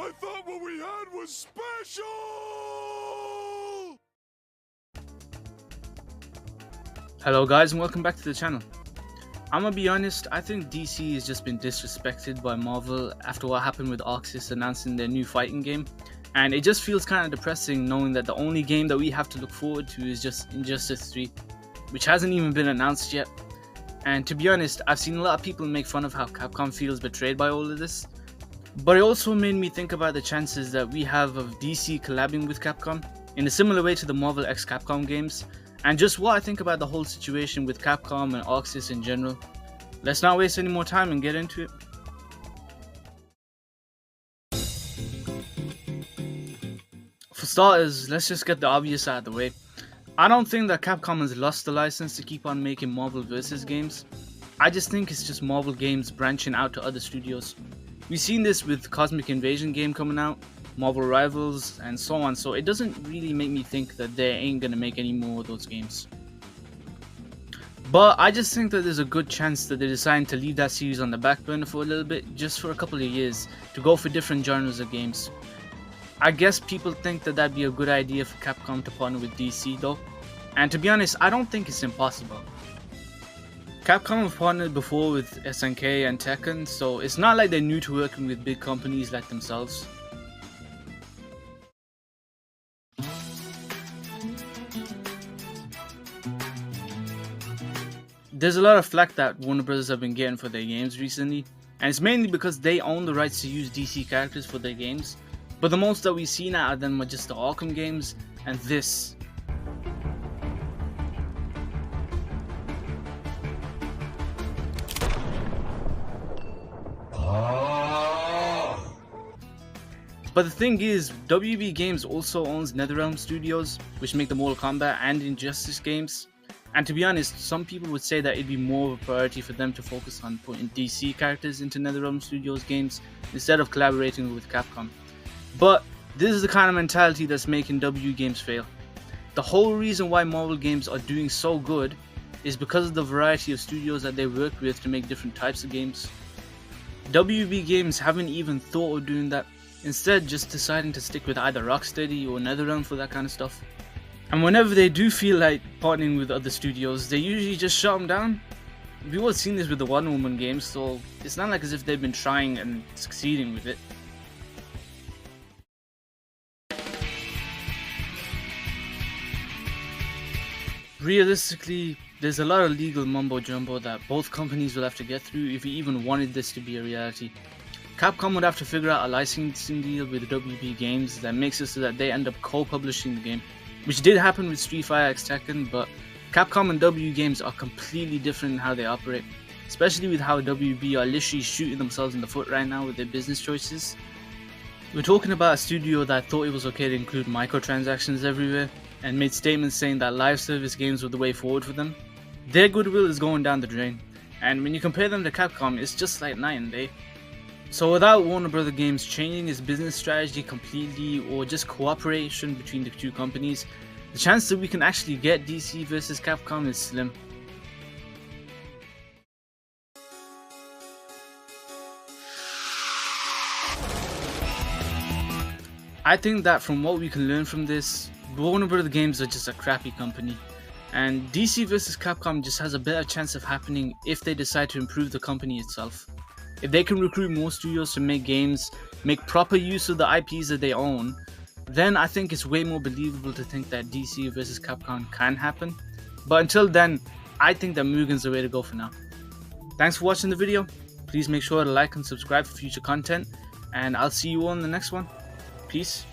I thought what we had was special! Hello guys and welcome back to the channel. I'm gonna be honest, I think DC has just been disrespected by Marvel after what happened with Oxys announcing their new fighting game, and it just feels kind of depressing knowing that the only game that we have to look forward to is just Injustice 3, which hasn't even been announced yet. And to be honest, I've seen a lot of people make fun of how Capcom feels betrayed by all of this, but it also made me think about the chances that we have of DC collabing with Capcom in a similar way to the Marvel x Capcom games, and just what I think about the whole situation with Capcom and Oxys in general. Let's not waste any more time and get into it. For starters, let's just get the obvious out of the way. I don't think that Capcom has lost the license to keep on making Marvel vs games. I just think it's just Marvel games branching out to other studios. We've seen this with Cosmic Invasion game coming out, Marvel Rivals, and so on, so it doesn't really make me think that they ain't gonna make any more of those games. But I just think that there's a good chance that they're deciding to leave that series on the back burner for a little bit, just for a couple of years, to go for different genres of games. I guess people think that that'd be a good idea for Capcom to partner with DC though, and to be honest, I don't think it's impossible. Capcom have partnered before with SNK and Tekken, so it's not like they're new to working with big companies like themselves. There's a lot of flack that Warner Bros have been getting for their games recently, and it's mainly because they own the rights to use DC characters for their games, but the most that we've seen out of them are just the Arkham games and this. But the thing is, WB Games also owns NetherRealm Studios, which make the Mortal Kombat and Injustice games. And to be honest, some people would say that it'd be more of a priority for them to focus on putting DC characters into NetherRealm Studios games instead of collaborating with Capcom. But this is the kind of mentality that's making WB Games fail. The whole reason why Marvel games are doing so good is because of the variety of studios that they work with to make different types of games. WB Games haven't even thought of doing that, instead just deciding to stick with either Rocksteady or NetherRealm for that kind of stuff. And whenever they do feel like partnering with other studios, they usually just shut them down. We've all seen this with the Wonder Woman games, so it's not like as if they've been trying and succeeding with it. Realistically, there's a lot of legal mumbo jumbo that both companies will have to get through if we even wanted this to be a reality. Capcom would have to figure out a licensing deal with WB Games that makes it so that they end up co-publishing the game, which did happen with Street Fighter x Tekken, but Capcom and WB Games are completely different in how they operate, especially with how WB are literally shooting themselves in the foot right now with their business choices. We're talking about a studio that thought it was okay to include microtransactions everywhere, and made statements saying that live service games were the way forward for them. Their goodwill is going down the drain, and when you compare them to Capcom, it's just like night and day. So without Warner Bros. Games changing its business strategy completely, or just cooperation between the two companies, the chance that we can actually get DC vs Capcom is slim. I think that from what we can learn from this, Warner Bros. Games are just a crappy company, and DC vs Capcom just has a better chance of happening if they decide to improve the company itself. If they can recruit more studios to make games, make proper use of the IPs that they own, then I think it's way more believable to think that DC vs Capcom can happen. But until then, I think that Mugen's the way to go for now. Thanks for watching the video. Please make sure to like and subscribe for future content, and I'll see you all in the next one. Peace.